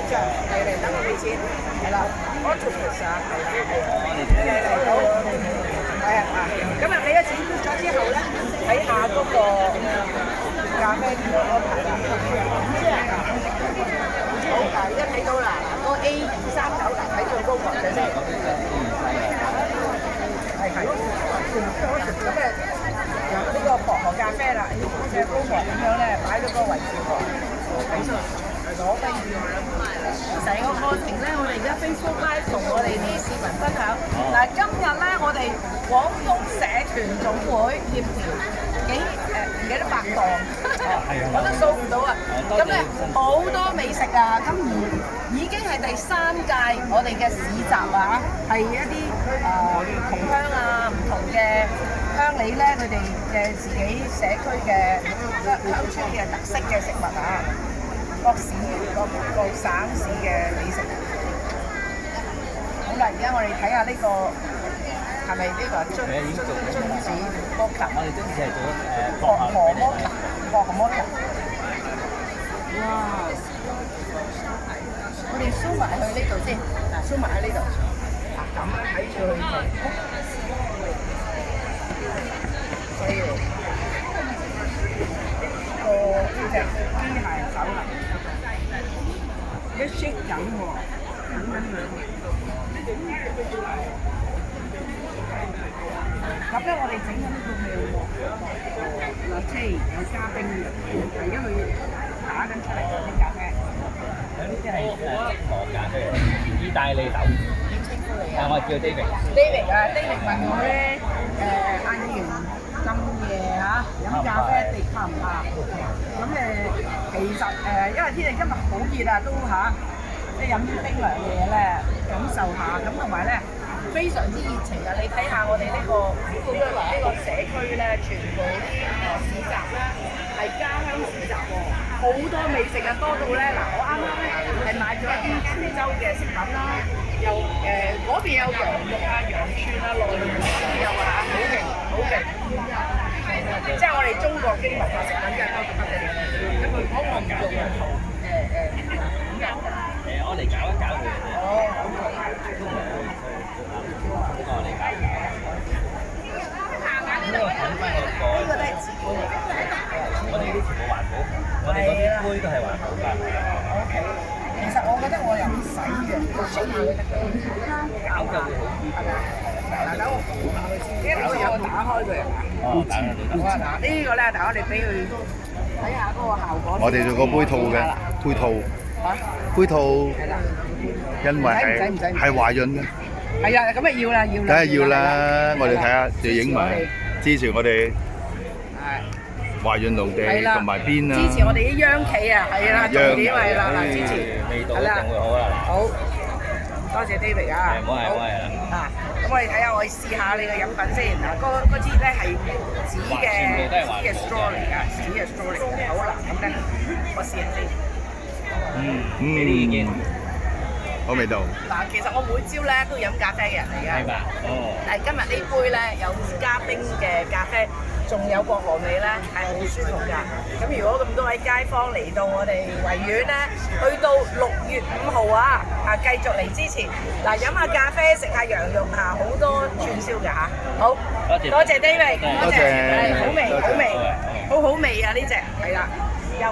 張，嚟等我俾錢，係啦，Octopus啊，係啦，嚟好，係啊，咁啊俾咗錢咗之後咧，睇下嗰個咖啡點樣安排啦。好，嗱，而家睇到啦，個 A239嗱，睇最高級嘅先，係，咁誒。呢個薄荷咖啡啦，好似高薄咁樣咧，擺咗個位置喎，攞低成個過程咧，我哋而家 Facebook Live 同我哋啲市民分享。嗱，今日咧我哋廣東社團總會協調唔記得百檔，我都數唔到啊。咁咧好多美食啊，咁而已經係第3屆我哋嘅市集啊，係一啲同鄉啊，唔同嘅鄉里咧，佢哋嘅自己社區嘅鄉村嘅特色嘅食物啊，各省市嘅美食。好啦，而家我哋睇下呢個係咪呢個榛子摩卡？我哋今次係做薄荷摩卡，薄荷摩卡。哇！我哋 zoom 埋去呢度先，嗱 zoom 埋喺呢度，嗱咁樣睇住佢做。所以呢隻機械手啦，一識緊喎，咁咧我哋整緊呢個咩喎？嗱，即係有加冰嘅，而家佢打緊出嚟嘅啲咖啡。呢啲係薄咖啡，意大利豆。點稱呼你啊？我叫 David。David 啊，David 問我咧，阿源咁夜嚇飲咖啡你怕唔怕？咁其實因為天氣今日好熱啊，都即係飲啲冰涼嘅嘢咧，感受下。咁同埋咧，非常之熱情啊！你睇下我哋呢個社區咧，全部啲市集咧係家鄉市集喎，好多美食啊，多到咧嗱，我啱啱咧係買咗一啲泉州嘅食品啦，又嗰邊有羊肉啊、羊串啊、內臟都有啊，好勁好勁！即係我哋中國經文化食品嘅包括乜嘢？咁佢嗰個唔用嘅我嚟搞一搞佢。哦，OK。我嚟搞。呢個揾翻嗰個。呢個都係自己嚟嘅。我哋呢啲全部環保，我哋嗰啲杯都係環保㗎。OK。其實我覺得我又唔使嘅，需要嘅得搞嘅會好啲。嗱，等我估下佢先，呢個有打開佢係嘛？哦，打開你。好啊，嗱，呢個咧，但係我哋俾佢睇下嗰個效果。我哋做個杯套嘅，杯套。杯套，因為係華潤嘅。係啊，咁咪要啦，要啦。梗係要啦，我哋睇下，就影埋，支持我哋華潤農地同埋邊啊！支持我哋啲央企啊，係啦，重點係啦，嗱，支持，味道一定會好啦。好，多謝 David 啊。唔好係，唔好係啦。啊，咁我哋睇下，我試下你嘅飲品先。嗱，嗰支咧係紙嘅 straw 嚟㗎，紙嘅 straw 嚟㗎。好啦，咁咧，我試下先。俾啲意見。好味道。嗱，其實我每朝咧都飲咖啡嘅人嚟㗎。係嘛？哦。但係今日呢杯咧有加冰嘅咖啡，仲有薄荷味咧，係好舒服㗎。咁如果咁多位街坊嚟到我哋維園咧，去到6月5號啊，繼續嚟支持。嗱，飲下咖啡，食下羊肉好多串燒㗎嚇。好，多謝 David， 多謝，好味好味，好味啊！呢隻係啦，又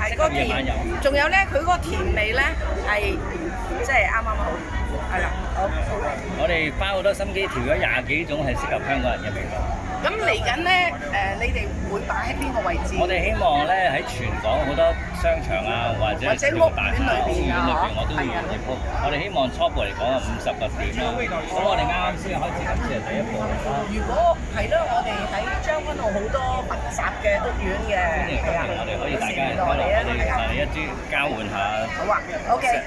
係嗰甜，仲有咧佢嗰個甜味咧係即係啱啱好，係啦，好。我哋花好多心機調咗20幾種係適合香港人嘅味道。咁嚟緊咧你哋會擺喺邊個位置？我哋希望咧喺全港好多商場啊，或者屋苑裏邊我都會入鋪。我哋希望初步嚟講50個點啦。咁我哋啱啱先開始，今次係第一步。如果係咯，我哋喺將軍澳好多密集嘅屋苑嘅，係啊，我哋可以大家我哋一啲交換下。好啊，OK。